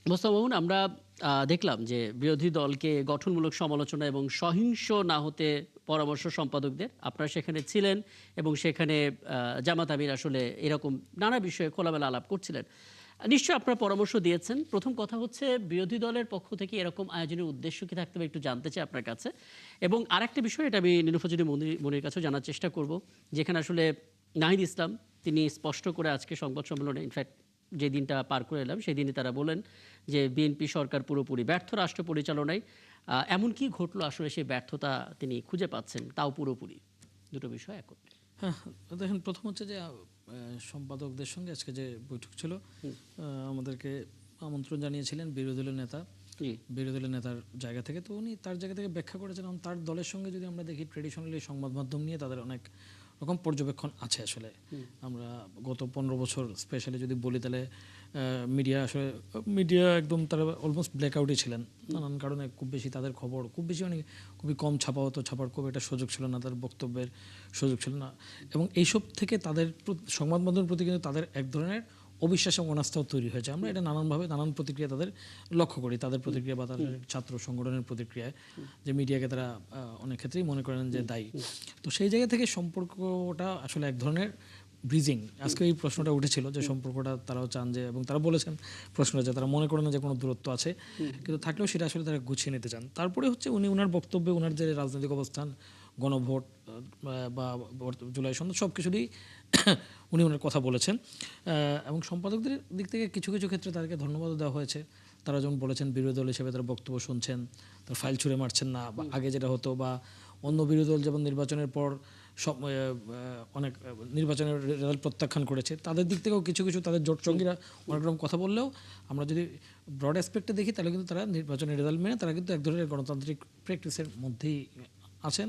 মোস্তফা মামুন, আমরা দেখলাম যে বিরোধী দলকে গঠনমূলক সমালোচনা এবং সহিংস না হতে পরামর্শ সম্পাদকদের। আপনারা সেখানে ছিলেন এবং সেখানে জামাত আমির আসলে এরকম নানা বিষয়ে খোলামেলা আলাপ করছিলেন। নিশ্চয়ই আপনারা পরামর্শ দিয়েছেন। প্রথম কথা হচ্ছে, বিরোধী দলের পক্ষ থেকে এরকম আয়োজনের উদ্দেশ্য কি থাকতে হবে একটু জানতে চাই আপনার কাছে। এবং আরেকটা বিষয়, এটা আমি নীলুফা যদি মনির কাছেও জানার চেষ্টা করব, যেখানে আসলে নাহিদ ইসলাম তিনি স্পষ্ট করে আজকে সংবাদ সম্মেলনে, ইনফ্যাক্ট যে দিনটা পার করে এলাম সেই দিনই তারা বলেন যে বিএনপি সরকার পুরোপুরি ব্যর্থ রাষ্ট্র পরিচালনায়। এমন কি ঘটলো আসলে সেই ব্যর্থতা তিনি খুঁজে পাচ্ছেন, তাও পুরোপুরি? দুটো বিষয় একত্রে। হ্যাঁ, দেখেন, প্রথম হচ্ছে যে সম্পাদকদের সঙ্গে আজকে যে বৈঠক ছিল, আমাদেরকে আমন্ত্রণ জানিয়েছিলেন বিরোধী দলের নেতা, জি। বিরোধী দলের নেতার জায়গা থেকে। তো উনি তার জায়গা থেকে ব্যাখ্যা করেছেন। এবং তার দলের সঙ্গে যদি আমরা দেখি, ট্রেডিশনালি সংবাদ মাধ্যম নিয়ে তাদের অনেক রকম পর্যবেক্ষণ আছে আসলে। আমরা গত 15 বছর স্পেশালি যদি বলি, তাহলে মিডিয়া একদম তারা অলমোস্ট ব্ল্যাকআউটই ছিলেন। নানান কারণে খুব বেশি তাদের খবর খুবই কম ছাপা হতো, ছাপার খুব একটা সুযোগ ছিল না, তাদের বক্তব্যের সুযোগ ছিল না। এবং এইসব থেকে তাদের সংবাদ মাধ্যমের প্রতি কিন্তু তাদের এক ধরনের অবিশ্বাস এবং অনাস্থাও তৈরি হয়েছে। আমরা এটা নানানভাবে নানান প্রতিক্রিয়া তাদের লক্ষ্য করি, তাদের প্রতিক্রিয়া বা তাদের ছাত্র সংগঠনের প্রতিক্রিয়ায়, যে মিডিয়াকে তারা অনেক ক্ষেত্রেই মনে করেন যে দায়ী। তো সেই জায়গা থেকে সম্পর্কটা আসলে এক ধরনের ব্রিজিং। আজকে এই প্রশ্নটা উঠেছিল যে সম্পর্কটা তারাও চান যে, এবং তারা বলেছেন প্রশ্নটা, যে তারা মনে করেন না যে কোনো দূরত্ব আছে, কিন্তু থাকলেও সেটা আসলে তারা গুছিয়ে নিতে চান। তারপরে হচ্ছে উনি ওনার বক্তব্যে ওনার যে রাজনৈতিক অবস্থান, গণভোট বা জুলাই সনদ, সব কিছুরই উনি ওনার কথা বলেছেন। এবং সম্পাদকদের দিক থেকে কিছু কিছু ক্ষেত্রে তাদেরকে ধন্যবাদও দেওয়া হয়েছে। তারা যেমন বলেছেন বিরোধী দল হিসেবে তারা বক্তব্য শুনছেন, তার ফাইল ছুঁড়ে মারছেন না, বা আগে যেটা হতো, বা অন্য বিরোধী দল যেমন নির্বাচনের পর সব অনেক নির্বাচনের রেজাল্ট প্রত্যাখ্যান করেছে, তাদের দিক থেকেও কিছু কিছু তাদের জোট সঙ্গীরা অনেক রকম কথা বললেও, আমরা যদি ব্রড অ্যাসপেক্টে দেখি, তাহলে কিন্তু তারা নির্বাচনের রেজাল্ট মেনে তারা কিন্তু এক ধরনের গণতান্ত্রিক প্র্যাকটিসের মধ্যেই আছেন,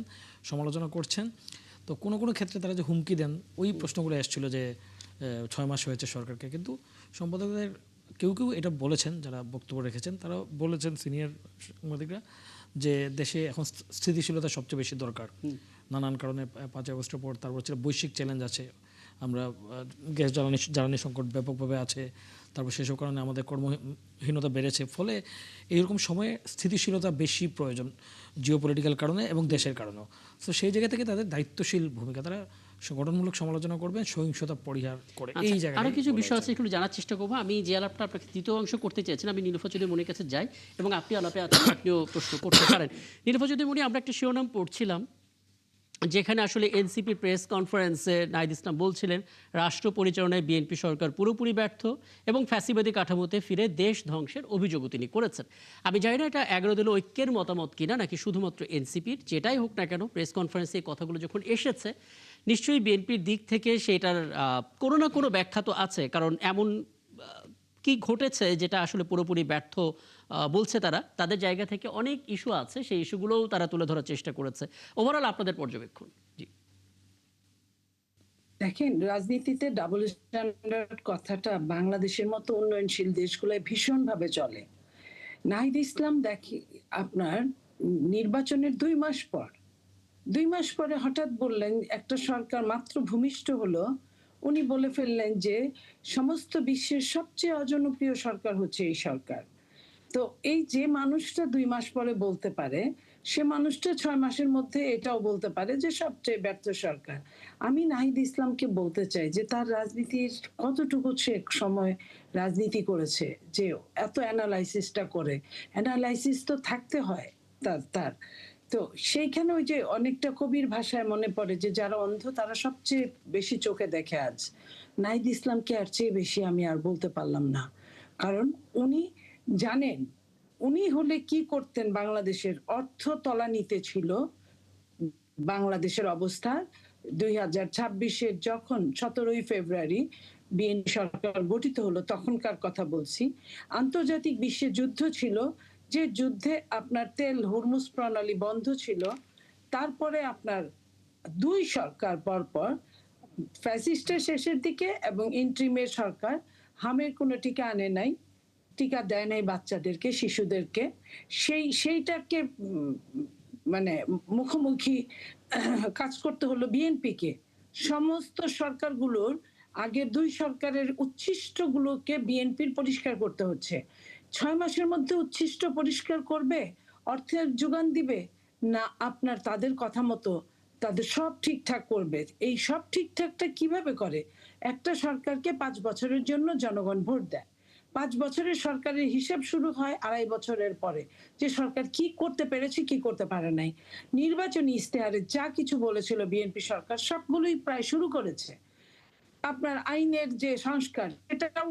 সমালোচনা করছেন। তো কোনো কোনো ক্ষেত্রে তারা যে হুমকি দেন, ওই প্রশ্নগুলো এসেছিল যে 6 মাস হয়েছে সরকারকে। কিন্তু সম্পাদকদের কেউ কেউ এটা বলেছেন, যারা বক্তব্য রেখেছেন তারা বলেছেন, সিনিয়র সাংবাদিকরা, যে দেশে এখন স্থিতিশীলতা সবচেয়ে বেশি দরকার। নানান কারণে 5 আগস্টের পর, তারপর হচ্ছে বৈশ্বিক চ্যালেঞ্জ আছে, আমরা গ্যাস জ্বালানি সংকট ব্যাপকভাবে আছে, তারপর সেসব কারণে আমাদের কর্মহীনতা বেড়েছে। ফলে এইরকম সময়ে স্থিতিশীলতা বেশি প্রয়োজন, জিওপলিটিক্যাল কারণে এবং দেশের কারণেও। তো সেই জায়গা থেকে তাদের দায়িত্বশীল ভূমিকা, তারা গঠনমূলক সমালোচনা করবেন, সহিংসতা পরিহার করে, আচ্ছা, এই জায়গাটা আরো কিছু বলা বিষয় হয়েছে। আছে, একটু জানার চেষ্টা করবো। আমি যে আলাপটা আপনাকে তৃতীয় অংশ করতে চেয়েছেন, আমি নীলুফা চৌধুরী মনির কাছে যাই এবং আপনি আলাপে আছেন, আপনিও প্রশ্ন করতে পারেন। নীলুফা চৌধুরী মনি, আমরা একটা শিরোনাম পড়ছিলাম যেখানে আসলে এনসিপি প্রেস কনফারেন্সে নাহিদ ইসলাম বলছিলেন রাষ্ট্র পরিচালনায় বিএনপি সরকার পুরোপুরি ব্যর্থ এবং ফ্যাসিবাদী কাঠামোতে ফিরে দেশ ধ্বংসের অভিযোগও তিনি করেছেন। আমি জানি না এটা 11 দলীয় ঐক্যের মতামত কিনা নাকি শুধুমাত্র এনসিপির, যেটাই হোক না কেন প্রেস কনফারেন্সে এই কথাগুলো যখন এসেছে, নিশ্চয়ই বিএনপির দিক থেকে সেটার কোনো না কোনো ব্যাখ্যা তো আছে। কারণ এমন কি ঘটেছে যেটা আসলে পুরোপুরি ব্যর্থ বলছে তারা, তাদের জায়গা থেকে অনেক ইস্যু আছে, সেই ইস্যুগুলোও তারা তুলে ধরার চেষ্টা করেছে। ওভারঅল আপনাদের পর্যবেক্ষণ। জি। দেখেন, রাজনীতিতে ডাবল স্ট্যান্ডার্ড কথাটা বাংলাদেশের মতো উন্নয়নশীল দেশগুলোয় ভীষণভাবে চলে। নাহিদ ইসলাম দেখি আপনার নির্বাচনের 2 মাস পর, 2 মাস পরে হঠাৎ বললেন, একটা সরকার মাত্র ভূমিষ্ঠ হলো, উনি বলে ফেললেন যে সমস্ত বিশ্বের সবচেয়ে অজনপ্রিয় সরকার হচ্ছে এই সরকার। তো এই যে মানুষটা 2 মাস পরে বলতে পারে, সে মানুষটা 6 মাসের মধ্যে এটাও বলতে পারে যে সবচেয়ে ব্যর্থ সরকার। আমি নাহিদ ইসলামকে বলতে চাই যে তার রাজনীতির কতটুকু সে সময় রাজনীতি করেছে, যে এত অ্যানালাইসিসটা করে। অ্যানালাইসিস তো থাকতে হয় তার তার তো সেইখানে ওই যে অনেকটা কবির ভাষায় মনে পড়ে যে যারা অন্ধ তারা সবচেয়ে বেশি চোখে দেখে। আজ নাহিদ ইসলামকে আর চেয়ে বেশি আমি আর বলতে পারলাম না। কারণ উনি জানেন উনি হলে কি করতেন। বাংলাদেশের অর্থ তলানিতে ছিল বাংলাদেশের অবস্থা। 2026-এর যখন 17ই ফেব্রুয়ারি বিএনপি সরকার গঠিত হলো, তখনকার কথা বলছি, আন্তর্জাতিক বিশ্বে যুদ্ধ ছিল, যে যুদ্ধে আপনার তেল হুরমুজ প্রণালী বন্ধ ছিল। তারপরে আপনার 2 সরকার পরপর, ফ্যাসিস্টের শেষের দিকে এবং ইন্ট্রিমের সরকার, হামের কোনো টিকা আনে নাই, টিকা দেয় নাই বাচ্চাদেরকে, শিশুদেরকে। সেইটাকে মানে মুখোমুখি কাজ করতে হলো বিএনপিকে। সমস্ত সরকারগুলোর আগের 2 সরকারের উচ্ছিষ্টগুলোকে বিএনপির পরিষ্কার করতে হচ্ছে। 6 মাসের মধ্যে উচ্ছিষ্ট পরিষ্কার করবে, অর্থের যোগান দিবে, না আপনার তাদের কথা মতো তাদের সব ঠিকঠাক করবে? এই সব ঠিকঠাকটা কিভাবে করে? একটা সরকারকে 5 বছরের জন্য জনগণ ভোট দেয়। 5 বছরের সরকারের হিসেব শুরু হয় 2.5 বছরের পরে। যে সরকার কি করতে পেরেছে, কি করতে পারে নাই। নির্বাচনী ইশতেহারে যা কিছু বলেছিল বিএনপি সরকার সবগুলোই প্রায় শুরু করেছে। আপনার আইনের যে সংস্কার এটাও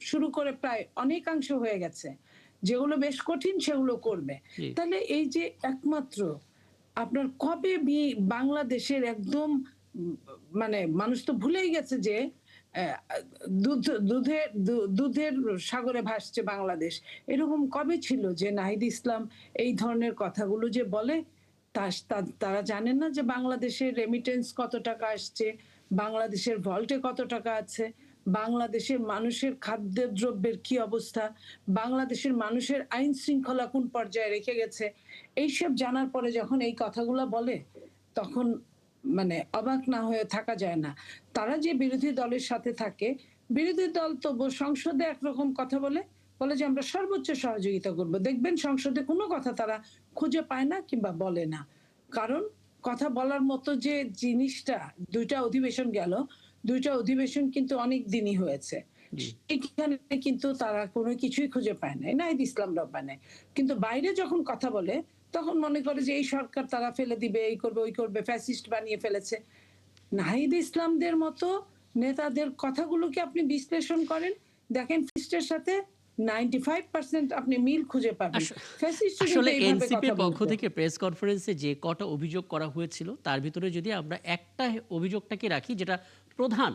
শুরু করে প্রায় অনেকাংশ হয়ে গেছে। যেগুলো বেশ কঠিন সেগুলো করবে। জি। তাহলে এই যে একমাত্র আপনার কবে বাংলাদেশের একদম মানে মানুষ তো ভুলেই গেছে যে আহ, দুধের সাগরে ভাসছে বাংলাদেশ। এরকম কবে ছিল যে নাহিদ ইসলাম এই ধরনের কথাগুলো যে বলে, তারা জানেন না যে বাংলাদেশের রেমিটেন্স কত টাকা আসছে, বাংলাদেশের ভল্টে কত টাকা আছে, বাংলাদেশের মানুষের খাদ্যদ্রব্যের কি অবস্থা, বাংলাদেশের মানুষের আইন শৃঙ্খলা কোন পর্যায়ে রেখে গেছে। এইসব জানার পরে যখন এই কথাগুলো বলে তখন মানে অবাক না হয়ে থাকা যায় না। তারা যে বিরোধী দলের সাথে থাকে, বিরোধী দল তো সংসদে একরকম কথা বলে, বলে যে আমরা সর্বোচ্চ সহযোগিতা করব। দেখবেন সংসদে কোনো কথা তারা খুঁজে পায় না কিংবা বলে না। কারণ কথা বলার মতো যে জিনিসটা, 2টা অধিবেশন গেল, 2টা অধিবেশন কিন্তু অনেক দিনই হয়েছে। জি। এখানে কিন্তু তারা কোনো কিছুই খুঁজে পায় নাই, নাহিদ ইসলামরাও পায় নাই। কিন্তু বাইরে যখন কথা বলে তখন মনে করে যে এই সরকার তারা ফেলে দিবে, এই করবে, ওই করবে, ফ্যাসিস্ট বানিয়ে ফেলেছে। নাহিদ ইসলামদের মতো নেতাদের কথাগুলোকে আপনি বিশ্লেষণ করেন, দেখেন ফ্যাসিস্টের সাথে 95% আপনি মিল খুঁজে পাবেন। আস- ফ্যাসিস্ট কিন্তু আসলে এইভাবে এনসিপির কথা পক্ষ বলতো। থেকে প্রেস কনফারেন্সে যে কটা অভিযোগ করা হয়েছিল তার ভিতরে যদি আমরা একটা অভিযোগটাকে রাখি যেটা প্রধান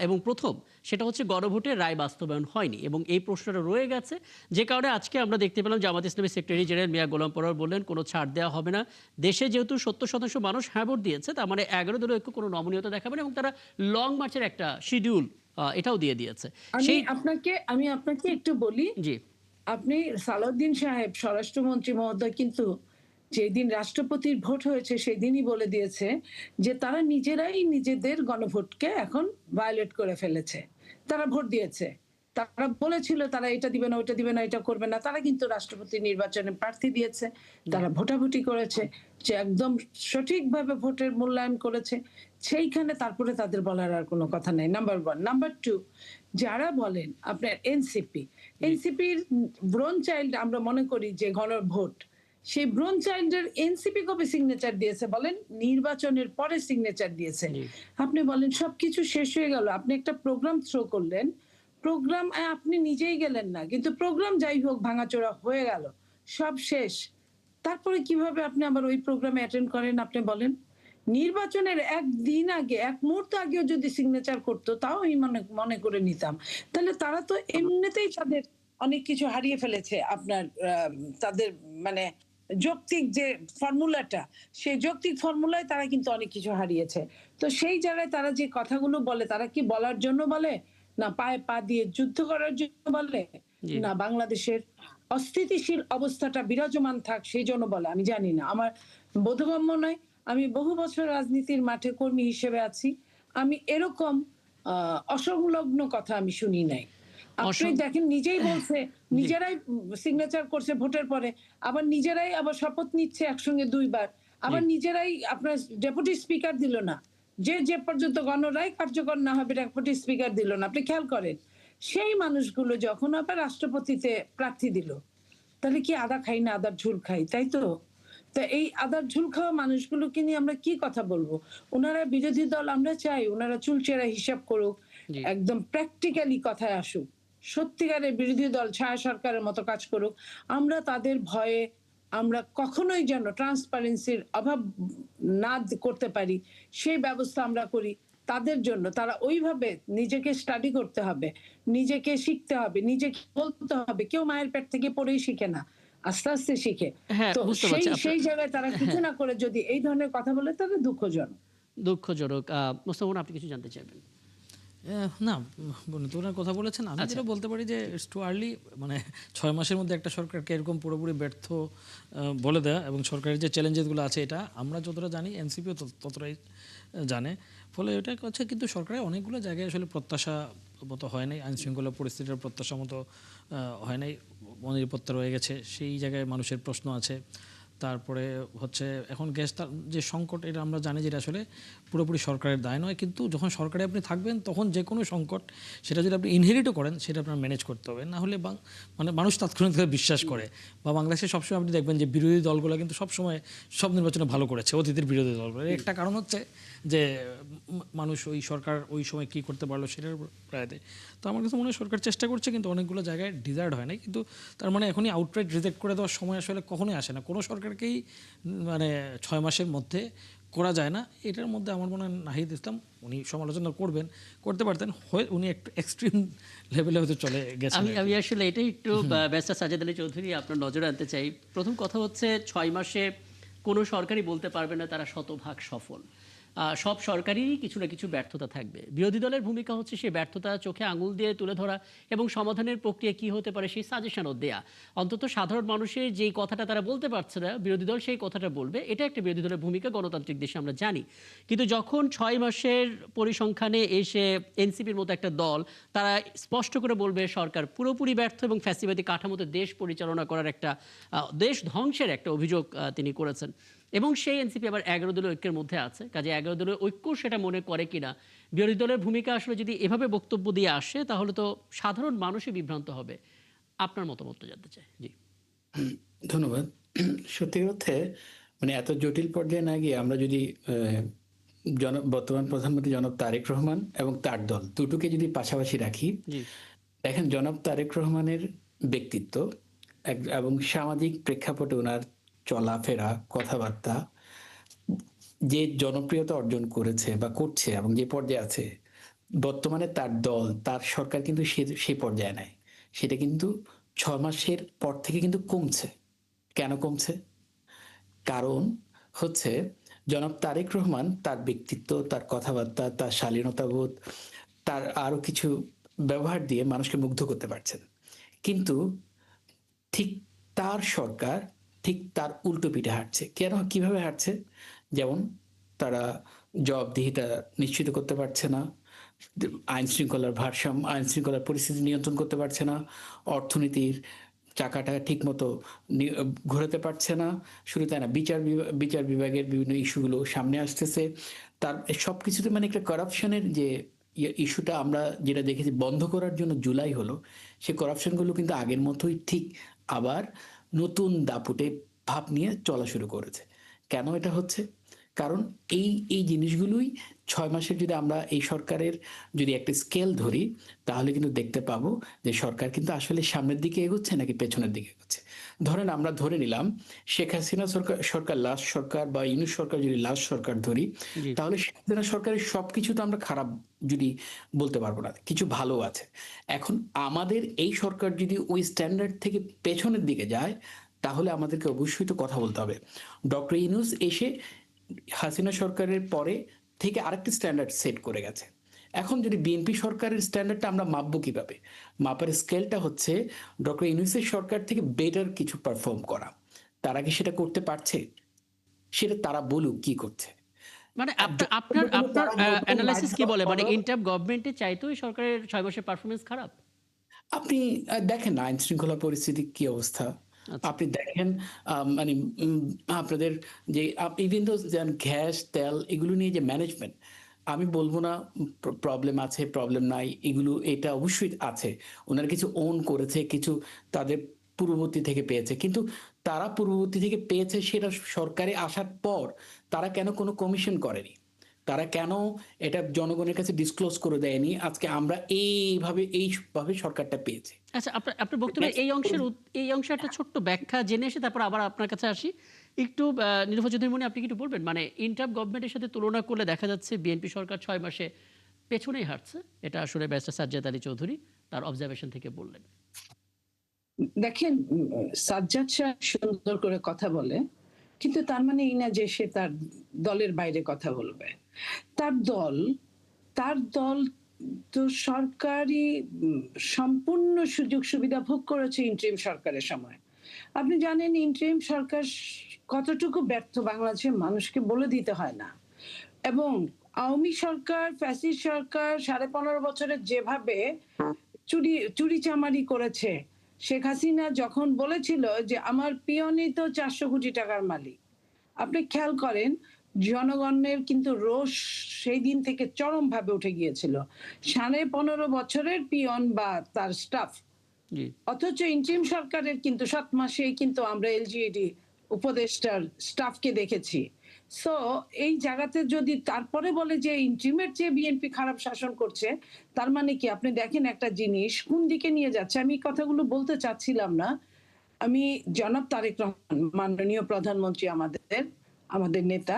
এবং প্রথম, সেটা হচ্ছে গণভোটের রায় বাস্তবায়ন হয়নি এবং এই প্রশ্নটা রয়ে গেছে। যে কারণে আজকে আমরা দেখতে পেলাম জামাত ইসলামের সেক্রেটারি জেনারেল মিয়া গোলাম পরোয়ার বললেন কোনো ছাড় দেওয়া হবে না। দেশে যেহেতু 70% মানুষ হ্যাঁ ভোট দিয়েছে, তার মানে 11 দলীয় ঐক্য কোনো নমনীয়তা দেখাবে না এবং তারা লং মার্চের একটা শিডিউল এটাও দিয়ে দিয়েছে। সেই আমি আপনাকে একটু বলি, জি আপনি সালাউদ্দিন সাহেব স্বরাষ্ট্রমন্ত্রী মহোদয় কিন্তু যেদিন রাষ্ট্রপতির ভোট হয়েছে সেদিনই বলে দিয়েছে যে তারা নিজেরাই নিজেদের গণভোটকে এখন ভায়োলেট করে ফেলেছে। তারা ভোট দিয়েছে, তারা বলেছিল তারা এটা দিবে না, ওইটা দিবে না, এটা করবে না। তারা কিন্তু রাষ্ট্রপতি নির্বাচনে প্রার্থী দিয়েছে, তারা ভোটাভুটি করেছে, যে একদম সঠিকভাবে ভোটের মূল্যায়ন করেছে। সেইখানে তারপরে তাদের বলার আর কোনো কথা নাই, নাম্বার 1। নাম্বার 2, যারা বলেন আপনার এনসিপির ব্রোন চাইল্ড আমরা মনে করি যে গণভোট, সেই ব্রোন চাইল্ডের এনসিপি কবে সিগনেচার দিয়েছে বলেন? নির্বাচনের পরে সিগনেচার দিয়েছে। জি আপনি বলেন সবকিছু শেষ হয়ে গেল, আপনি একটা প্রোগ্রাম থ্রো করলেন, প্রোগ্রাম আপনি নিজেই গেলেন না, কিন্তু প্রোগ্রাম যাই হোক ভাঙাচোরা হয়ে গেল, সব শেষ। তারপরে কিভাবে আপনি আবার ওই প্রোগ্রামে অ্যাটেন্ড করেন আপনি বলেন? নির্বাচনের একদিন আগে, এক মুহূর্ত আগেও যদি সিগনেচার করতো তাও আমি মনে করে নিতাম। তাহলে তারা তো এমনিতেই তাদের অনেক কিছু হারিয়ে ফেলেছে। আপনার তাদের মানে যৌক্তিক যে ফর্মুলাটা, সেই যৌক্তিক ফর্মুলায় তারা কিন্তু অনেক কিছু হারিয়েছে। তো সেই জায়গায় তারা যে কথাগুলো বলে, তারা কি বলার জন্য বলে, না পায়ে পা দিয়ে যুদ্ধ করার জন্য বলে, জি না বাংলাদেশের অস্থিতিশীল অবস্থাটা বিরাজমান থাক সেই জন্য বলে? আমি জানি না, আমার বোধগম্য নয়। আমি বহু বছর রাজনীতির মাঠে কর্মী হিসেবে আছি, আমি এরকম অসংলগ্ন কথা আমি শুনি নাই। আপনি অসং দেখেন নিজেই বলছে, জি নিজেরাই সিগনেচার করছে ভোটের পরে, আবার নিজেরাই আবার শপথ নিচ্ছে একসঙ্গে 2 বার, জি আবার নিজেরাই আপনার ডেপুটি স্পিকার দিল না। যে পর্যন্ত গণরায় কার্যকর না হবে ডেপুটি স্পিকার দিল না। আপনি খেয়াল করেন, সেই মানুষগুলো যখন আবার রাষ্ট্রপতিতে প্রার্থী দিল, তাহলে কি আদা খাই না আদার ঝুল খাই, তাই তো? তা এই আদার ঝুল খাওয়া মানুষগুলোকে নিয়ে আমরা কি কথা বলবো? ওনারা বিরোধী দল, আমরা চাই ওনারা চুলচেরা হিসাব করুক, জি একদম প্র্যাকটিক্যালি কথায় আসুক, সত্যিকারের বিরোধী দল ছায়া সরকারের মতো কাজ করুক। আমরা তাদের ভয়ে আমরা কখনোই যেন ট্রান্সপারেন্সির অভাব না করতে পারি সেই ব্যবস্থা আমরা করি তাদের জন্য। তারা ওইভাবে নিজেকে স্টাডি করতে হবে, নিজেকে শিখতে হবে, নিজেকে বলতে হবে। কেউ মায়ের পেট থেকে পড়েই শিখে না, আস্তে আস্তে শিখে। হ্যাঁ তো বুঝতে সেই পারছি আপনার সেই জায়গায় তারা কিছু না করে যদি এই ধরনের কথা বলে তাহলে দুঃখজনক। দুঃখজনক। মোস্তাফা, আপনি কিছু জানতে চাইবেন? না বন্ধু ওনার কথা বলেছেন, আমি আচ্ছা যেটা বলতে পারি যে ইটস টু আর্লি, মানে 6 মাসের মধ্যে একটা সরকারকে এরকম পুরোপুরি ব্যর্থ বলে দেয়া, এবং সরকারের যে চ্যালেঞ্জেসগুলো আছে এটা আমরা যতটা জানি এনসিপিও ততটাই জানে। ফলে এটা হচ্ছে কিন্তু সরকারের অনেকগুলো জায়গায় আসলে প্রত্যাশা মতো হয় নাই, আইন শৃঙ্খলা পরিস্থিতির প্রত্যাশা মতো হয় নাই, অনিরাপত্তা রয়ে গেছে, সেই জায়গায় মানুষের প্রশ্ন আছে। তারপরে হচ্ছে এখন গ্যাস যে সংকট, এটা আমরা জানি যে এটা আসলে পুরোপুরি সরকারের দায় নয়, কিন্তু যখন সরকারে আপনি থাকবেন তখন যে কোনো সংকট সেটা যদি আপনি ইনহেরিটও করেন সেটা আপনার ম্যানেজ করতে হবে, না হলে মানে মানুষ তাৎক্ষণিকভাবে বিশ্বাস করে। বা বাংলাদেশে সবসময় আপনি দেখবেন যে বিরোধী দলগুলো কিন্তু সবসময় সব নির্বাচনে ভালো করেছে, অতীতের বিরোধী দলগুলো। এর একটা কারণ হচ্ছে যে মানুষ ওই সরকার ওই সময় কী করতে পারলো সেটার প্রায় দেয়। তো আমার কাছে মনে হয় সরকার চেষ্টা করছে, কিন্তু অনেকগুলো জায়গায় ডিজায়ার্ড হয় নাই। কিন্তু তার মানে এখনই আউটরাইট রিজেক্ট করে দেওয়ার সময় আসলে কখনোই আসে না, কোনো সরকারকেই মানে 6 মাসের মধ্যে করা যায় না। এটার মধ্যে আমার মনে হয় নাহিদ ইসলাম, উনি সমালোচনা করতে পারতেন, উনি একটু এক্সট্রিম লেভেলে হয়তো চলে গেছেন। আমি আসলে এটাই একটু ব্যারিস্টার সাজ্জাদ আলী চৌধুরী আপনার নজরে আনতে চাই। প্রথম কথা হচ্ছে 6 মাসে কোনো সরকারই বলতে পারবে না তারা শতভাগ সফল। সব সরকারেরই কিছু না কিছু ব্যর্থতা থাকবে। বিরোধী দলের ভূমিকা হচ্ছে সেই ব্যর্থতা চোখে আঙুল দিয়ে তুলে ধরা এবং সমাধানের প্রক্রিয়া কি হতে পারে সেই সাজেশনও দেয়া। অন্তত সাধারণ মানুষের যেই কথাটা তারা বলতে পারছে না, বিরোধী দল সেই কথাটা বলবে, এটা একটা বিরোধী দলের ভূমিকা গণতান্ত্রিক দেশে আমরা জানি। কিন্তু যখন 6 মাসের পরিসংখ্যানে এসে এনসিপির মতো একটা দল তারা স্পষ্ট করে বলবে সরকার পুরোপুরি ব্যর্থ এবং ফ্যাসিবাদী কাঠামোতে দেশ পরিচালনা করার একটা দেশ ধ্বংসের একটা অভিযোগ তিনি করেছেন, এবং সেই এনসিপি আবার 11 দলীয় ঐক্যের মধ্যে আছে, কাজে 11 দলীয় ঐক্য সেটা মনে করে কিনা। বিরোধী দলের ভূমিকা আসলে যদি এভাবে বক্তব্য দিয়ে আসে তাহলে তো সাধারণ মানুষই বিভ্রান্ত হবে। আপনার মতামত জানতে চাই। জি ধন্যবাদ। সত্যি অর্থে মানে এত জটিল পর্যায়ে না গিয়ে আমরা যদি বর্তমান প্রধানমন্ত্রী জনাব তারেক রহমান এবং তার দল দুটোকে যদি পাশাপাশি রাখি, জি দেখেন জনাব তারেক রহমানের ব্যক্তিত্ব এবং সামাজিক প্রেক্ষাপটে ওনার চলাফেরা, কথাবার্তা, যে জনপ্রিয়তা অর্জন করেছে বা করছে এবং যে পর্যায়ে আছে, বর্তমানে তার দল, তার সরকার কিন্তু সেই পর্যায়ে নাই। সেটা কিন্তু 6 মাসের পর থেকে কিন্তু কমছে। কেন কমছে? কারণ হচ্ছে জনাব তারেক রহমান তার ব্যক্তিত্ব, তার কথাবার্তা, তার শালীনতাবোধ, তার আরো কিছু ব্যবহার দিয়ে মানুষকে মুগ্ধ করতে পারছেন। কিন্তু ঠিক তার সরকার ঠিক তার উল্টো পিঠে হাঁটছে। কিভাবে হাঁটছে? যেমন তারা জবাবদিহিতা নিশ্চিত করতে পারছে না, আইন শৃঙ্খলার পরিস্থিতি নিয়ন্ত্রণ করতে পারছে না, অর্থনীতির চাকাটা ঠিক মতো ঘোরাতে পারছে না। শুধু তাই না, বিচার বিভাগের বিভিন্ন ইস্যুগুলো সামনে আসতেছে। তার সবকিছুতে মানে একটা কারাপশনের যে ইস্যুটা আমরা যেটা দেখেছি বন্ধ করার জন্য জুলাই হলো, সেই কারাপশনগুলো কিন্তু আগের মতোই ঠিক আবার নতুন দাপুটে ভাব নিয়ে চলা শুরু করেছে। কেন এটা হচ্ছে? কারণ এই জিনিসগুলোই 6 মাসের যদি আমরা এই সরকারের যদি একটা স্কেল ধরি, তাহলে কিন্তু দেখতে পাবো যে সরকার কিন্তু আসলে সামনের দিকে এগোচ্ছে নাকি পেছনের দিকে এগোচ্ছে। ধরেন আমরা ধরে নিলাম শেখ হাসিনা সরকার লাস্ট সরকার, বা ইউনূস সরকার যদি লাস্ট সরকার ধরি, জি তাহলে শেখ হাসিনা সরকারের সবকিছু তো আমরা খারাপ যদি বলতে পারবো না, কিছু ভালো আছে। এখন আমাদের এই সরকার যদি ওই স্ট্যান্ডার্ড থেকে পেছনের দিকে যায়, তাহলে আমাদেরকে অবশ্যই তো কথা বলতে হবে। ডক্টর ইউনূস এসে হাসিনা সরকারের পরে থেকে আরেকটি স্ট্যান্ডার্ড সেট করে গেছে। এখন যদি বিএনপি সরকারের স্ট্যান্ডার্ডটা আমরা মাপবো কিভাবে? মাপার স্কেলটা হচ্ছে ডক্টর ইউনূসের সরকার থেকে বেটার কিছু পারফর্ম করা। তারা কি সেটা করতে পারছে? সেটা তারা বলুক কি করছে। মানে আর আপনার আপনার যতক্ষণ আপনার তারা নতুন অ্যানালাইসিস কি বলে, মানে follow- ইন্টার গভর্নমেন্টের চাইতেও সরকারের 6 মাসের পারফরমেন্স খারাপ? আপনি দেখেন না আইন শৃঙ্খলা পরিস্থিতি কি অবস্থা। আচ্ছা আপনি দেখেন মানে আপনাদের যে ইভেন তো গ্যাস তেল এগুলো নিয়ে যে ম্যানেজমেন্ট, আমি বলবো না প্রবলেম আছে প্রবলেম নাই, এগুলো এটা অবশ্যই আছে। ওনারা কিছু ওন করেছে, কিছু তাদের পূর্ববর্তী থেকে পেয়েছে, কিন্তু তারা পূর্ববর্তী থেকে পেয়েছে সেটা সরকারে আসার পর তারা কেন কোনো কমিশন করেনি? তারা কেন এটা জনগণের কাছে ডিসক্লোজ করে দেয়নি? আজকে আমরা এইভাবে সরকারটা পেয়েছি। আচ্ছা, আপনার আপনার বক্তব্যের এই অংশে একটা ছোট্ট ব্যাখ্যা জেনে এসে তারপর আবার আপনার কাছে আসি। একটু নীলুফা চৌধুরী মনি, আপনি কি একটু বলবেন, মানে ইন্টার গভর্নমেন্টের সাথে তুলনা করলে দেখা যাচ্ছে বিএনপি সরকার 6 মাসে পেছনেই হাঁটছে, এটা আসলে ব্যারিস্টার সাজ্জাদ আলী চৌধুরী তার অবজারভেশন থেকে বললেন। দেখেন, সাজ্জাদ সাহেব সুন্দর করে কথা বলে, কিন্তু তার মানে এই না যে সে তার দলের বাইরে কথা বলবে। তার দল তার দল তো সরকারি সম্পূর্ণ সুযোগ সুবিধা ভোগ করেছে ইন্টারিম সরকারের সময়। আপনি জানেন ইন্টারিম সরকার কতটুকু ব্যর্থ বাংলাদেশের মানুষকে বলে দিতে হয় না। এবং আওয়ামী সরকার, ফ্যাসিস্ট সরকার 15.5 বছরে যেভাবে চুরি-চামারি করেছে, শেখ হাসিনা যখন বলেছিল যে আমার পিয়নই তো 400 কোটি টাকার মালিক, আপনি খেয়াল করেন জনগণের কিন্তু রোষ সেই দিন থেকে চরমভাবে উঠে গিয়েছিল। 15.5 বছরের পিয়ন বা তার স্টাফ, জি অথচ ইন্টারিম সরকারের কিন্তু 7 মাসেই কিন্তু আমরা এলজিইডি উপদেষ্টার স্টাফকে দেখেছি। সো এই জায়গাতে যদি তারপরে বলে যে ইন্টারিমের চেয়ে বিএনপি খারাপ শাসন করছে, তার মানে কি? আপনি দেখেন একটা জিনিস কোন দিকে নিয়ে যাচ্ছে। আমি এই কথাগুলো বলতে চাচ্ছিলাম না। আমি জনাব তারেক রহমান, মাননীয় প্রধানমন্ত্রী আমাদের নেতা,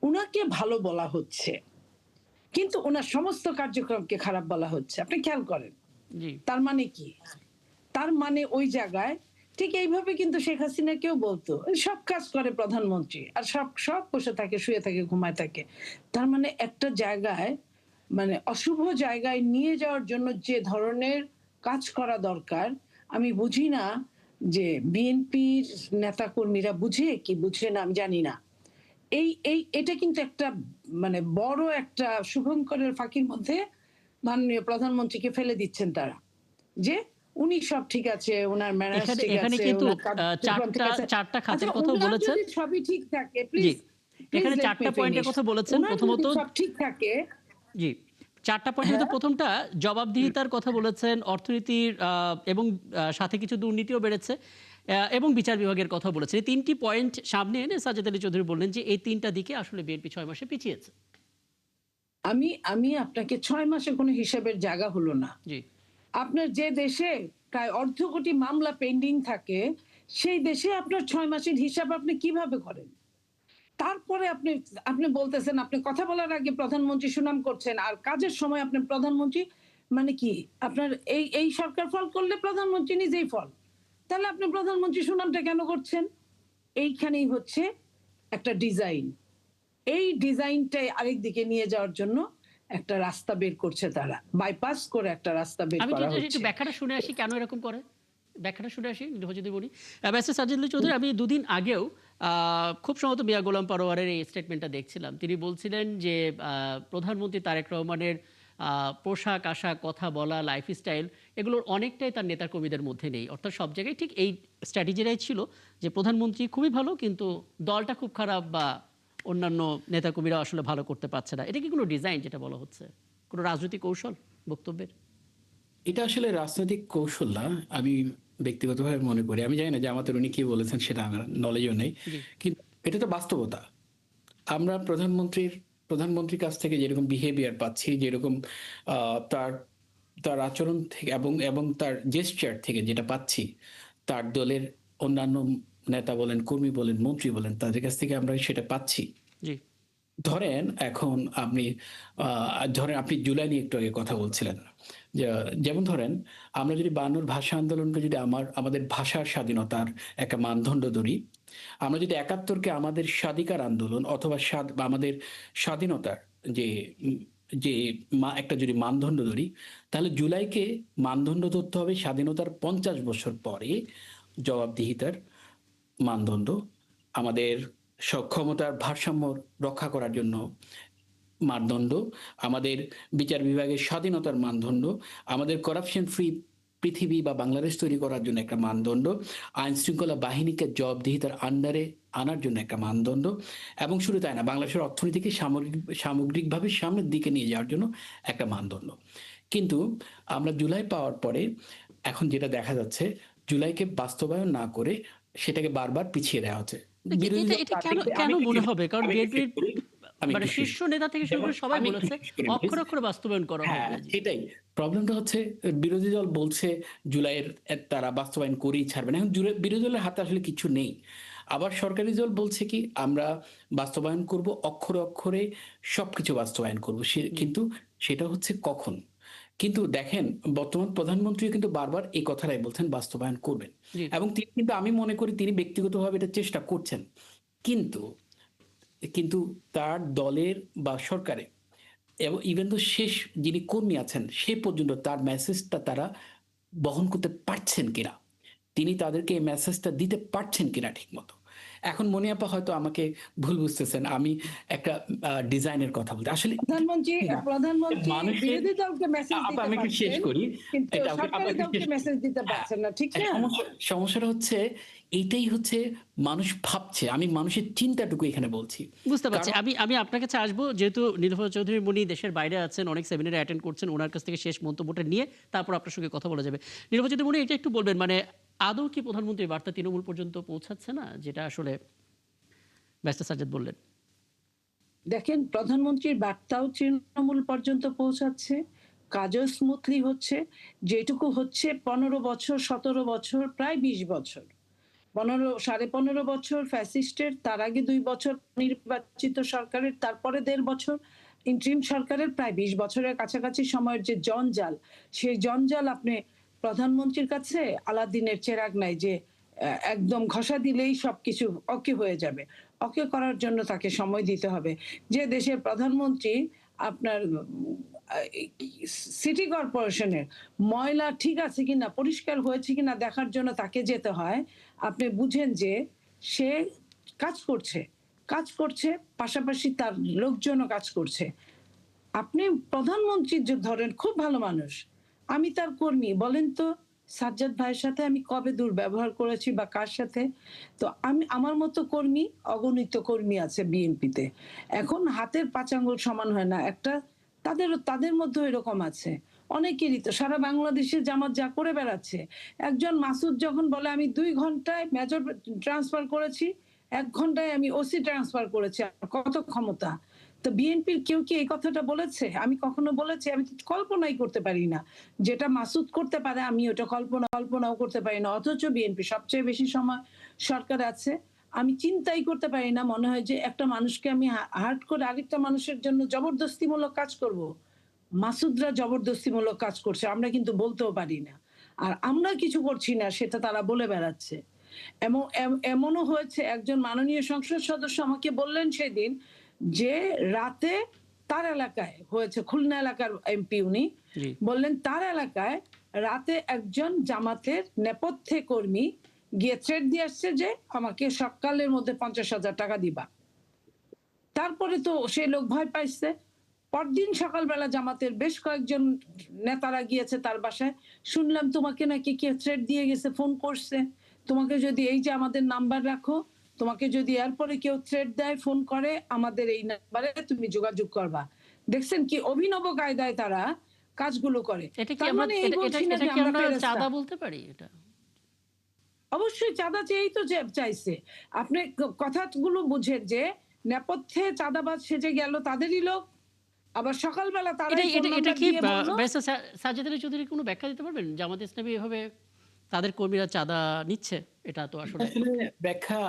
উনাকে ভালো বলা হচ্ছে, কিন্তু উনার সমস্ত কার্যক্রমকে খারাপ বলা হচ্ছে। আপনি খেয়াল করেন। জি তার মানে কি? তার মানে ওই জায়গায় ঠিক এইভাবে কিন্তু শেখ হাসিনা কেউ বলতো সব কাজ করে প্রধানমন্ত্রী, আর সব বসে থাকে, শুয়ে থাকে, ঘুমায় থাকে। তার মানে একটা জায়গায়, মানে অশুভ জায়গায় নিয়ে যাওয়ার জন্য যে ধরনের কাজ করা দরকার, আমি বুঝি না যে বিএনপির নেতাকর্মীরা বুঝে কি বুঝে না আমি জানি না। এটা কিন্তু একটা মানে বড় একটা শুভঙ্করের ফাঁকির মধ্যে মাননীয় প্রধানমন্ত্রীকে ফেলে দিচ্ছেন তারা, যে উনি সব ঠিক আছে, উনার ম্যানার্স এখানে ঠিক এখানে আছে, কিন্তু উনার কার্যক্রম ঠিক আছে। চারটা আচ্ছা, খাতের কথাও উনার বলেছেন। যদি সবই ঠিক থাকে, জি প্লিজ প্লিজ এখানে লেট মি চারটা পয়েন্টের ফিনিশ। কথা বলেছেন। উনার প্রথমত যদি সব ঠিক থাকে, জি চারটা পয়েন্টের হ্যাঁ, ভিতর প্রথমটা জবাবদিহিতার কথা বলেছেন, অর্থনীতির এবং সাথে কিছু দুর্নীতিও বেড়েছে, এবং বিচার বিভাগের কথা বলেছেন। এই তিনটি পয়েন্ট সামনে এনে সাজেদ আলী চৌধুরী বললেন যে এই তিনটা দিকে আসলে বিএনপি 6 মাসে পিছিয়েছে। আমি আপনাকে 6 মাসে কোনো হিসাবের জায়গা হলো না। জি আপনার যে দেশে প্রায় অর্ধ কোটি মামলা পেন্ডিং থাকে, সেই দেশে আপনার 6 মাসের হিসাব আপনি কিভাবে করেন? তারপরে আপনি আপনি বলতেছেন, আপনি কথা বলার আগে প্রধানমন্ত্রী সুনাম করছেন, আর কাজের সময় আপনি প্রধানমন্ত্রী, মানে কি? আপনার এই সরকার ফল করলে প্রধানমন্ত্রী নিজেই ফল। তাহলে আপনি প্রধানমন্ত্রী সুনামটা কেন করছেন? এইখানেই হচ্ছে একটা ডিজাইন। এই ডিজাইনটাই আরেক দিকে নিয়ে যাওয়ার জন্য একটা রাস্তা বের করছে তারা। বাইপাস করে একটা রাস্তা বের আমি করা একটু হচ্ছে। ব্যাখ্যাটা শুনে আসি কেন এরকম করে। ব্যাখ্যাটা শুনে আসি যদি বলি। ব্যারিস্টার সাজেদ আলী চৌধুরী, আমি দুদিন আগেও খুব সম্ভবত মিয়া গোলাম পরোয়ারের এই স্টেটমেন্টটা দেখছিলাম। তিনি বলছিলেন যে প্রধানমন্ত্রী তারেক রহমানের পোশাক আশাক, কথা বলা, লাইফস্টাইল, এগুলোর অনেকটাই তার নেতাকর্মীদের মধ্যে নেই। অর্থাৎ সব জায়গায় ঠিক এই স্ট্র্যাটেজিটাই ছিল যে প্রধানমন্ত্রী খুবই ভালো কিন্তু দলটা খুব খারাপ, বা অন্যান্য নেতাকর্মীরা আসলে ভালো করতে পারছে না। এটা কি কোনো ডিজাইন যেটা বলা হচ্ছে, কোনো রাজনৈতিক কৌশল বক্তব্যের? এটা আসলে রাজনৈতিক কৌশল না, আমি ব্যক্তিগতভাবে মনে করি। আমি জানি না যে আমাদের উনি কি বলেছেন, সেটা আমার নলেজও নেই, জি কিন্তু এটা তো বাস্তবতা। আমরা প্রধানমন্ত্রীর কাছ থেকে যেরকম বিহেভিয়ার পাচ্ছি, যেরকম তার তার আচরণ থেকে এবং এবং তার জেস্টার থেকে যেটা পাচ্ছি, তার দলের অন্যান্য নেতা বলেন, কর্মী বলেন, মন্ত্রী বলেন, তাদের কাছ থেকে আমরা সেটা পাচ্ছি। জি ধরেন এখন ধরেন আপনি জুলাই নিয়ে একটু আগে কথা বলছিলেন, যেমন ধরেন আমরা যদি 52 ভাষা আন্দোলনকে যদি আমাদের ভাষার স্বাধীনতার একটা মানদণ্ড ধরি, আমরা যদি 71কে আমাদের স্বাধিকার আন্দোলন অথবা বা আমাদের স্বাধীনতার যে যে একটা যদি মানদণ্ড ধরি, তাহলে জুলাইকে মানদণ্ড ধরতে হবে স্বাধীনতার 50 বছর পরে জবাবদিহিতার মানদণ্ড, আমাদের সক্ষমতার ভারসাম্য রক্ষা করার জন্য মানদণ্ড, আমাদের বিচার বিভাগের স্বাধীনতার মানদণ্ড, আমাদের করাপশন ফ্রি পৃথিবী বা বাংলাদেশ তৈরি করার জন্য একটা মানদণ্ড, আইন শৃঙ্খলা বাহিনীকে জবাবদিহিতার আন্ডারে আনার জন্য একটা মানদণ্ড, এবং শুধু তাই না, বাংলাদেশের অর্থনীতিকে সামগ্রিকভাবে সামনের দিকে নিয়ে যাওয়ার জন্য একটা মানদণ্ড। কিন্তু আমরা জুলাই পাওয়ার পরে এখন যেটা দেখা যাচ্ছে, জুলাইকে বাস্তবায়ন না করে সেটাকে বারবার পিছিয়ে দেওয়া হচ্ছে। বিরোধী এটা দল এটা তার কেন থেকে- কেন আমি মনে একটু- হবে? কারণ আমি একটু বিএনপির শেষ করি, আমি মানে একটু শেষ শীর্ষ করি। নেতা থেকে শুরু যেমন করে সবাই আমি একটু বলেছে শেষ করি, অক্ষরে please। অক্ষরে বাস্তবায়ন করা হ্যাঁ, হবে। জি এটাই প্রবলেমটা হচ্ছে। বিরোধী দল বলছে জুলাইয়ের তারা বাস্তবায়ন করেই ছাড়বে না। এখন বিরোধী দলের হাতে আসলে কিছু নেই। আবার সরকারি দল বলছে কি আমরা বাস্তবায়ন করব, অক্ষরে অক্ষরে সবকিছু বাস্তবায়ন করব, জি কিন্তু সেটা হচ্ছে কখন? কিন্তু দেখেন, বর্তমান প্রধানমন্ত্রী কিন্তু বারবার এই কথাটাই বলছেন বাস্তবায়ন করবেন, জি এবং তিনি কিন্তু, আমি মনে করি তিনি ব্যক্তিগতভাবে এটা চেষ্টা করছেন। কিন্তু কিন্তু তার দলের বা সরকারে এবং ইভেন তো শেষ যিনি কর্মী আছেন সে পর্যন্ত তার মেসেজটা তারা বহন করতে পারছেন কিনা, তিনি তাদেরকে এই মেসেজটা দিতে পারছেন কিনা ঠিক মতো। এখন মনিয়াপা হয়তো আমাকে ভুল বুঝতেছেন, আমি একটা ডিজাইনের কথা বলতে আসলে প্রধানমন্ত্রী না, প্রধানমন্ত্রী মানুষের বিরোধী দলকে মেসেজ আপা দিতে আমি একটু শেষ পারছেন, করি। কিন্তু এটা আপা সরকারি একটু শেষ দলকে করি। মেসেজ দিতে হ্যাঁ, পারছেন না, ঠিক না? সমস্যাটা হচ্ছে এইটাই হচ্ছে মানুষ ভাবছে, আমি মানুষের চিন্তাটুকু এখানে বলছি। বুঝতে পারছি। কারণ আমি আপনার কাছে আসবো, যেহেতু নীলুফা চৌধুরী মনি দেশের বাইরে আছেন, অনেক সেমিনারে অ্যাটেন্ড করছেন, ওনার কাছ থেকে শেষ মন্তব্যটা নিয়ে তারপর আপনার সঙ্গে কথা বলা যাবে। নীলুফা চৌধুরী মনি, এটা একটু বলবেন, মানে আদৌ কি প্রধানমন্ত্রীর বার্তা তৃণমূল পর্যন্ত পৌঁছাচ্ছে না, যেটা আসলে ব্যারিস্টার সাজ্জাদ বললেন? দেখেন, প্রধানমন্ত্রীর বার্তাও তৃণমূল পর্যন্ত পৌঁছাচ্ছে, কাজও স্মুথলি হচ্ছে। যেটুকু হচ্ছে 15 বছর 17 বছর প্রায় 20 বছর, 15.5 বছর ফ্যাসিস্টের, তার আগে 2 বছর নির্বাচিত সরকারের, তারপরে 1.5 বছর ইন্টারিম সরকারের, প্রায় 20 বছরের কাছাকাছি সময়ের যে জঞ্জাল, সেই জঞ্জাল আপনি প্রধানমন্ত্রীর কাছে আলাদিনের চেরাগ নাই যে একদম ঘষা দিলেই সবকিছু ওকে হয়ে যাবে। ওকে করার জন্য তাকে সময় দিতে হবে। যে দেশের প্রধানমন্ত্রী আপনার সিটি কর্পোরেশনের ময়লা ঠিক আছে কিনা, পরিষ্কার হয়েছে কিনা দেখার জন্য তাকে যেতে হয়, আপনি বুঝেন যে সে কাজ করছে, কাজ করছে, পাশাপাশি তার লোকজনও কাজ করছে। আপনি প্রধানমন্ত্রী যে ধরেন, খুব ভালো মানুষ, আমি তার কর্মী, বলেন তো সাজ্জাদ ভাইয়ের সাথে আমি কবে দুর্ব্যবহার করেছি বা কার সাথে? তো আমি, আমার মতো কর্মী অগণিত কর্মী আছে বিএনপিতে। এখন হাতের 5 আঙ্গুল সমান হয় না, একটা তাদের মধ্যে এরকম আছে অনেকেরই। তো সারা বাংলাদেশে জামাত যা করে বেড়াচ্ছে, একজন মাসুদ যখন বলে আমি 2 ঘন্টায় মেজর ট্রান্সফার করেছি, 1 ঘন্টায় আমি ওসি ট্রান্সফার করেছি, কত ক্ষমতা! তো বিএনপির কেউ কি এই কথাটা বলেছে? আমি কখনো বলেছি? আমি তো কল্পনাই করতে পারি না। যেটা মাসুদ করতে পারে আমি ওটা কল্পনাও করতে পারি না। অথচ বিএনপি সবচেয়ে বেশি সময় সরকার আছে। আমি চিন্তাই করতে পারি না, মনে হয় যে একটা মানুষকে আমি হার্ট করে আরেকটা মানুষের জন্য জবরদস্তিমূলক কাজ করব। মাসুদরা জবরদস্তিমূলক কাজ করছে, আমরা কিন্তু বলতেও পারি না। আর আমরা কিছু করছি না সেটা তারা বলে বেড়াচ্ছে। এমনও হয়েছে, একজন মাননীয় সংসদ সদস্য আমাকে বললেন সেদিন যে রাতে তার এলাকায় হয়েছে, খুলনা এলাকার এমপি উনি জি। বললেন তার এলাকায় রাতে একজন জামাতের নেপথ্যে কর্মী গিয়ে থ্রেট দিয়ে আসছে যে আমাকে সকালের মধ্যে 50,000 টাকা দিবা। তারপরে তো সেই লোক ভয় পাইছে। পরদিন সকালবেলা জামাতের বেশ কয়েকজন নেতারা গিয়েছে তার বাসায়, শুনলাম তোমাকে নাকি কেউ থ্রেট দিয়ে গেছে, ফোন করছে, তোমাকে যদি এই যে আমাদের নাম্বার রাখো, তোমাকে যদি এরপরে কেউ থ্রেট দেয়, ফোন করে, আমাদের এই নাম্বারে তুমি যোগাযোগ করবা। দেখছেন কি অভিনব কায়দায় তারা কাজগুলো করে। এটা কি তার আমরা মানে এই বলছি না এটা যে কি আমরা আমরা ফেরেশতা। চাঁদা বলতে পারি এটা? অবশ্যই চাঁদা চেয়েই তো চাইছে। আপনি কথাগুলো বুঝেন যে নেপথ্যে চাঁদাবাজ সেজে গেল তাদেরই লোক, আবার সকালবেলা এটা তারাই ফোন এটা এটা নাম্বার কি দিয়ে বলল। ব্যারিস্টার সাজ্জাদ আলী চৌধুরী কোনো ব্যাখ্যা দিতে পারবেন? জামাত ইসলামী এভাবে তাদের কর্মীরা চাঁদা নিচ্ছে, এটা তো আসলে আসলে ব্যাখ্যা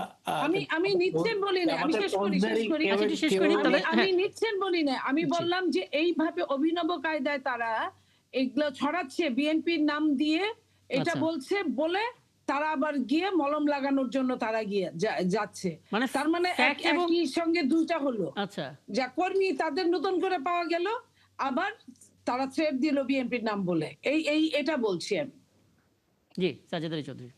আমি নিচ্ছেন বলি না, আমি আমাদের শেষ করি ফৌজদারি আচ্ছা, একটু শেষ করি আমি তাহলে। আমি হ্যাঁ, নিচ্ছেন বলি না, আমি জি। বললাম যে এইভাবে অভিনব কায়দায় তারা এগুলো ছড়াচ্ছে বিএনপির নাম দিয়ে, এটা আচ্ছা, বলছে বলে তারা আবার গিয়ে মলম লাগানোর জন্য তারা গিয়ে যাচ্ছে। মানে তার মানে ফ্যাক্ট এবং একই সঙ্গে দুইটা হলো, আচ্ছা, যা কর্মী তাদের নতুন করে পাওয়া গেল, আবার তারা থ্রেট দিল বিএনপির নাম বলে। এটা বলছি আমি। জি, সাজ্জাদ আলী চৌধুরী।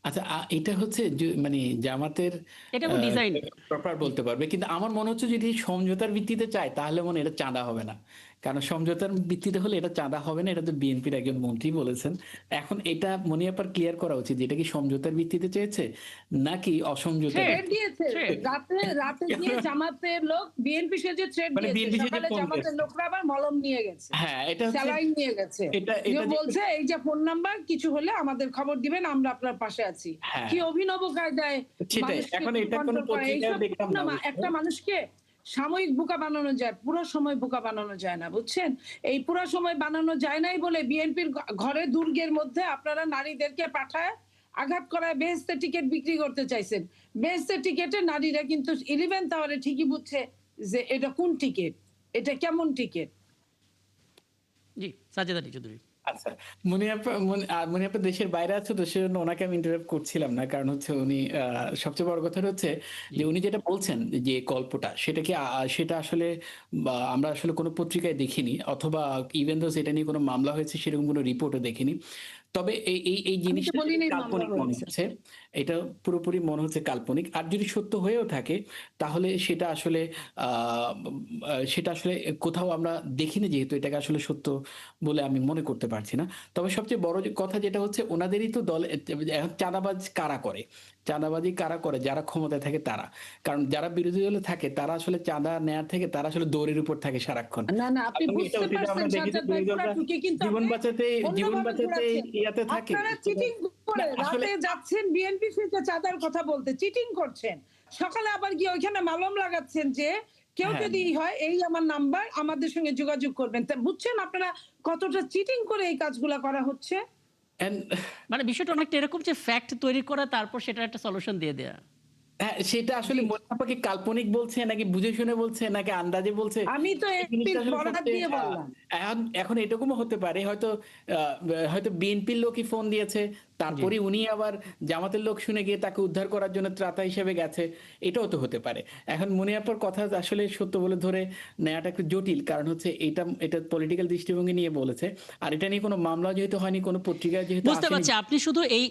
আচ্ছা, এটা হচ্ছে মানে জামাতের এটা এবং ডিজাইন। প্রপার বলতে পারবে, কিন্তু আমার মনে হচ্ছে যদি সমঝোতার ভিত্তিতে চায় তাহলে মনে হয় এটা চাঁদা হবে না। কারণ সমঝোতার ভিত্তিতে হলে এটা চাঁদা হবে না, এটা তো বিএনপির একজন মন্ত্রী বলেছেন। এখন এটা মনিয়াপার ক্লিয়ার করা উচিত যে এটা কি সমঝোতার ভিত্তিতে চেয়েছে নাকি অসমঝোতার থ্রেট, থ্রেট দিয়েছে থ্রেট। রাতে গিয়ে জামাতের লোক বিএনপি সেজে থ্রেট মানে দিয়েছে, বিএনপি সেজে সকালে ফোন জামাতের করেছে। লোকরা আবার মলম নিয়ে গেছে, হ্যাঁ, এটা হচ্ছে স্যালাইন নিয়ে গেছে, এটা যে এটা বলছে এই যে ফোন নাম্বার, কিছু হলে আমাদের খবর দিবেন, আমরা আপনার পাশে আছি। হ্যাঁ, কি অভিনব কায়দায় সেটাই। মানুষকে এখন এটা কোন কন্ট্রোল করা! পত্রিকায় এইসব দেখলাম না অবশ্য। একটা মানুষকে সাময়িক বোকা বানানো যায়, পুরো সময় বোকা বানানো যায় না, বুঝছেন? এই পুরো সময় বানানো যায় নাই বলে বিএনপির ঘরে দুর্গের মধ্যে আপনারা নারীদেরকে পাঠায় আঘাত করায় বেহেশতের টিকিট বিক্রি করতে চাইছেন। বেহেশতের টিকিটে নারীরা কিন্তু 11th আওয়ারে ঠিকই বুঝছে যে এটা কোন টিকিট, এটা কেমন টিকিট। জি, সাজ্জাদ আলী চৌধুরী। আচ্ছা, মনিয়াপা দেশের বাইরে আছে তো সেজন্য ওনাকে আমি ইন্টারাপ্ট করছিলাম না, কারণ হচ্ছে উনি সবচেয়ে বড় কথা হচ্ছে জি। যে উনি যেটা বলছেন যে গল্পটা সেটা কি সেটা আসলে আমরা আসলে কোনো পত্রিকায় দেখিনি, অথবা ইভেন দো সেটা নিয়ে কোনো মামলা হয়েছে সেরকম কোনো রিপোর্টও দেখিনি। তবে এই আমি জিনিসটা তো বলিনি মামলা কাল্পনিক মনে হয়েছে। হচ্ছে। এটা পুরোপুরি মনে হচ্ছে কাল্পনিক। আর যদি সত্য হয়েও থাকে তাহলে সেটা আসলে কোথাও আমরা দেখিনি, যেহেতু এটাকে আসলে সত্য বলে আমি মনে করতে পারছি না। তবে সবচেয়ে বড় যে কথা যেটা হচ্ছে ওনাদেরই তো দলে এখন চাঁদাবাজ কারা করে? চাঁদাবাজি কারা করে? যারা ক্ষমতায় থাকে তারা। কারণ যারা বিরোধী দলে থাকে তারা আসলে চাঁদা নেয়ার থেকে তারা আসলে দৌড়ের উপর থাকে সারাক্ষণ। না না, আপনি এবং এটা বুঝতে অতীতে পারছেন আমরা দেখেছি সাজ্জাদ ভাই, বিরোধী পুরা দলরা ঢুকে কিন্তু জীবন আপনি বাঁচাতে অন্যভাবে ইয়াতে ঘোরাচ্ছেন। থাকে। আপনারা চিটিং করে না, আসলে রাতে যাচ্ছেন বিএনপি থেকে চাঁদার কথা বলতে, চিটিং করছেন, সকালে আবার গিয়ে ওইখানে মালম লাগাচ্ছেন যে কেউ হ্যাঁ, যদি হয় এই আমার নাম্বার, আমাদের সঙ্গে যোগাযোগ করবেন। তা বুঝছেন আপনারা কতটা চিটিং করে এই কাজগুলা করা হচ্ছে? and মানে বিষয়টা অনেকটা এরকম যে ফ্যাক্ট তৈরি করা, তারপর সেটা একটা সলিউশন দিয়ে দেয়া। হ্যাঁ, সেটা আসলে মোনাফা কি কাল্পনিক বলছে নাকি বুঝে শুনে বলছে নাকি আন্দাজে বলছে? আমি তো এই এমপির জিনিসটা আসলে বরাত সবচেয়ে দিয়ে বললাম। এখন এরকমও হতে পারে হয়তো বিএনপির লোকই ফোন দিয়েছে, তারপরে উনি আবার জামাতের লোক শুনে গিয়ে তাকে উদ্ধার করার জন্য ত্রাতা হিসেবে গেছে। এটাও তো হতে পারে। এখন মুনিয়াপার কথা আসলে সত্য বলে ধরে নেওয়াটা একটু জটিল, কারণ হচ্ছে এটা পলিটিক্যাল দৃষ্টিভঙ্গি নিয়ে বলেছে। আর এটা নিয়ে কোনো মামলা যেহেতু হয়নি, কোনো পত্রিকায় যেহেতু বুঝতে আসেনি, পারছি, আপনি শুধু এই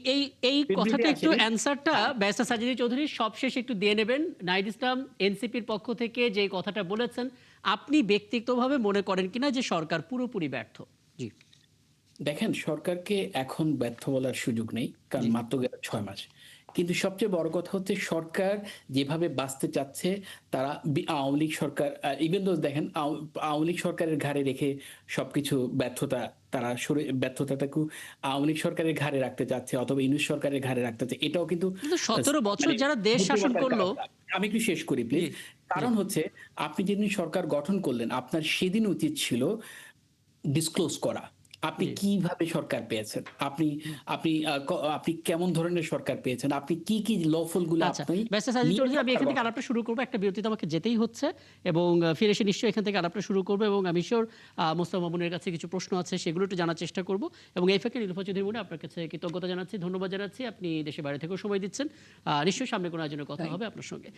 বিবৃতি কথাটা একটু আসেনি। অ্যান্সারটা ব্যারিস্টার সাজিদ চৌধুরী সবশেষ একটু দিয়ে নেবেন। নাহিদ ইসলাম এনসিপির পক্ষ থেকে যে কথাটা বলেছেন, আপনি ব্যক্তিগতভাবে মনে করেন কিনা যে সরকার পুরোপুরি ব্যর্থ? জি দেখেন, সরকারকে এখন ব্যর্থ বলার সুযোগ নেই, কারণ মাত্র গেল 6 মাস। কিন্তু সবচেয়ে বড় কথা হচ্ছে সরকার যেভাবে বাঁচতে চাচ্ছে, তারা আওয়ামী লীগ সরকার, ইভেন দোজ দেখেন আওয়ামী লীগ সরকারের ঘাড়ে রেখে সবকিছু ব্যর্থতাটাকে আওয়ামী লীগ সরকারের ঘাড়ে রাখতে চাচ্ছে, অথবা ইউনূস সরকারের ঘাড়ে রাখতে চাচ্ছে। এটাও কিন্তু কিন্তু 17 বছর মানে যারা দেশ শাসন বুদ্ধিমত্তার করলো। কাজ। আমি একটু শেষ করি প্লিজ। জি কারণ হচ্ছে আপনি যেদিন সরকার গঠন করলেন, আপনার সেদিন উচিত ছিল ডিসক্লোজ করা আপনি জি কিভাবে সরকার পেয়েছেন, আপনি আপনি আপনি কেমন ধরনের সরকার পেয়েছেন, আপনি কি লফুল গুলো আচ্ছা, আপনি ব্যারিস্টার সাজিদ নিয়ে চৌধুরী, আমি সরকার এখান থেকে গঠন। আলাপটা শুরু করবো। একটা বিরতিতে আমাকে যেতেই হচ্ছে এবং ফিরে এসে নিশ্চয়ই এখান থেকে আলাপটা শুরু করবো, এবং আমি শিওর মোস্তফা মামুনের কাছে কিছু প্রশ্ন আছে, সেগুলো একটু জানার চেষ্টা করব। এবং এই ফাঁকে নীলুফা চৌধুরী মনে আপনার কাছে কৃতজ্ঞতা জানাচ্ছি, ধন্যবাদ জানাচ্ছি। আপনি দেশে বাইরে থেকেও সময় দিচ্ছেন। নিশ্চয়ই সামনে কোনো আয়োজনে কথা হবে আপনার সঙ্গে।